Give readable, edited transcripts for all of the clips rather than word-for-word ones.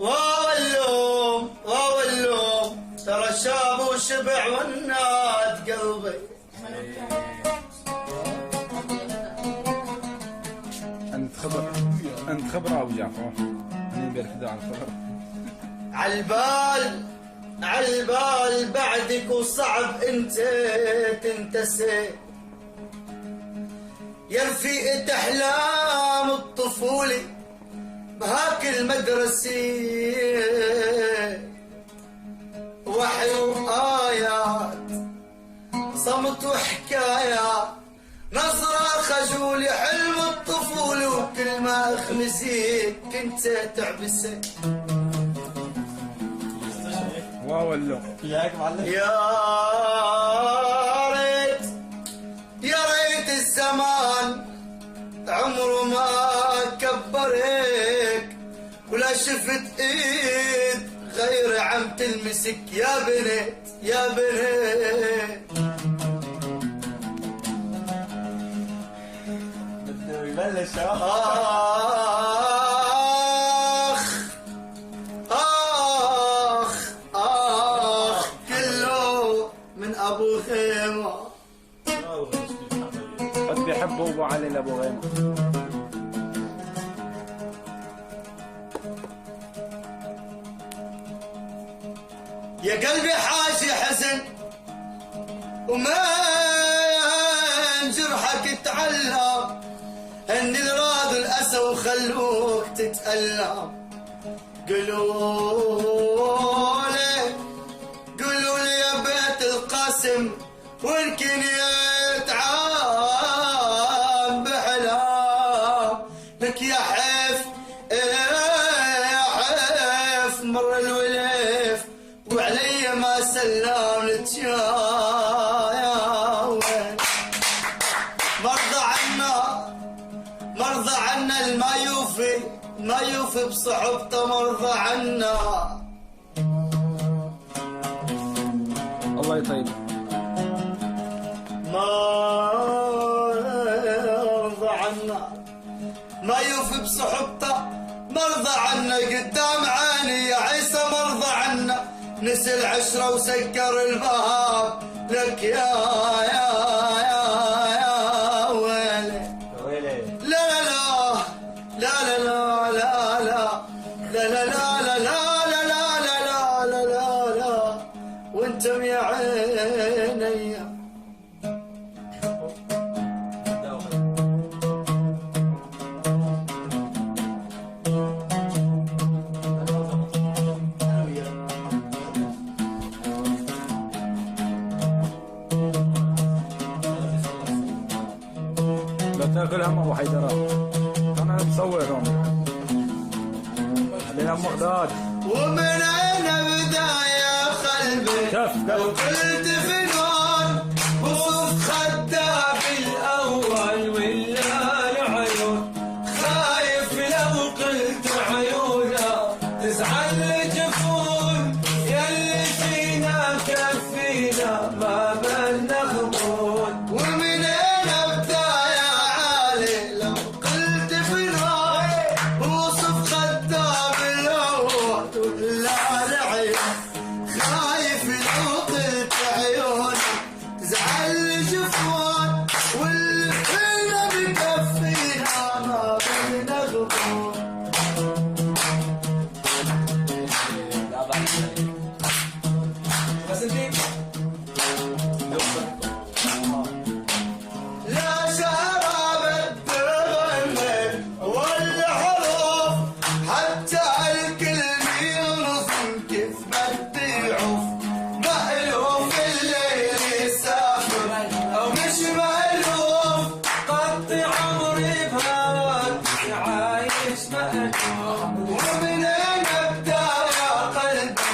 واللوم ترى الشاب وشبع والناد قلبي. انت خبره ابو جعفر نبي كذا على الخبر. عالبال بعدك وصعب انت تنتسي يا رفيقة احلام الطفولة بهاك المدرسة، وحي وآيات صمت وحكايات نظرة خجولة حلم الطفولة وكل ما اخمسيك كنت تعبسك. واو اللو يا ريت الزمان عمره ما كبرك ولا شفت ايد غير عم تلمسك يا بنت يا بنت. بده يبلش آخ كله من أبو خيمة. قد بيحبوا أبو علي لأبو غيمة. يا قلبي حاجي حزن ومن جرحك تعلم هن راد الأسى وخلوك تتألم. قولوا لي يا بيت القاسم وإن كان يتعب بحلام لك يا حيف يا حيف مر الوليف وعلي ما سلمت يا وين. مرضى عنا الما يوفي بصحبته مرضى عنا. الله يطيب. مرضى عنا ما يوفي بصحبته مرضى عنا قدام عيني يا عيسى مرضى عنا. نسي العشرة وسكر الباب لك يا ويلي. لا لا لا لا لا لا لا لا لا لا لا لا لا لا وانتم يا عيني. لا تاكل هم ابو حيدرات انا بصورهم خلينا مقداد. ومن اين بدا يا قلبي لو قلت في نور وصف خدها بالاول ولا العيون خايف لو قلت عيونها تزعل جفون يلي فينا كفينا ما بدنا غمون. ومن اين ابدا يا عالي لو قلت في نور وصف خدها بالاول ولا العيون خايف لو قلت عيونها تزعل جفون واللي فينا بكفينا ما بدنا غمون. لا شراب الدغمل والحروف حتى الكلمة ينظم كيف ما تضيعوف. مألوف الليل يسافر أو مش مألوف قضي عمري بهواك عايش مألوف. ومن أين أبدأ يا قلبي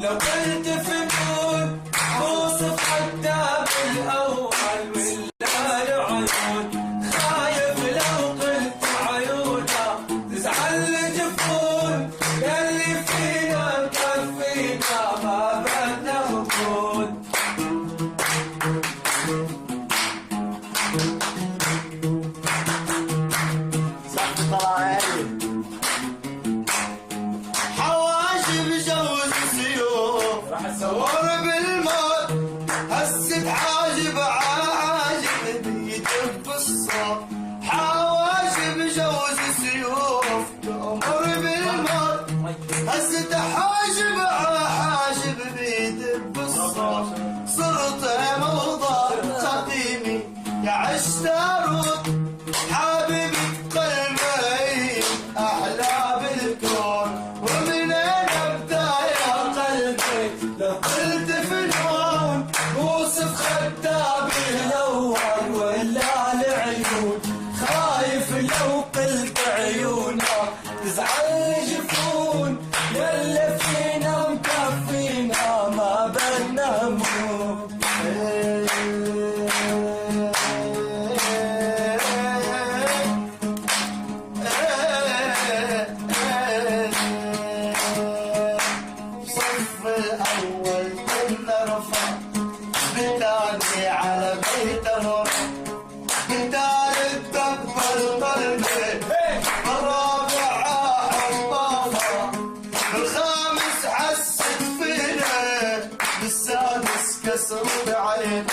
لو كنت في نور اوصف حتى بالاول ولا العيون خايف لو قلت عيونها تزعل جفون يلي فينا مكفينا ما بدنا غمون. صح طلع عالي صور بالموت هست حاجب عاجب بيدب الصوت حواجب جوز سيوف تأمر بالموت هست حاجب حاجب بيدب الصوت صرت موضع تقييمي يا عشتاروت حبيبي قلبي أحلى بالكون ومن أبدأ يا قلبي لو قلت فنون وصف خدامي الأول ولا العيون خايف لو قلت عيونك تزعل جفون يلا فينا مكفينا ما بدنا نموت صف الأول كنا رفع بالتالي على بيت نور بالتالي تقبل قلبي الرابع حبابا بالخامس حست فينا بالسادس كسر بعيني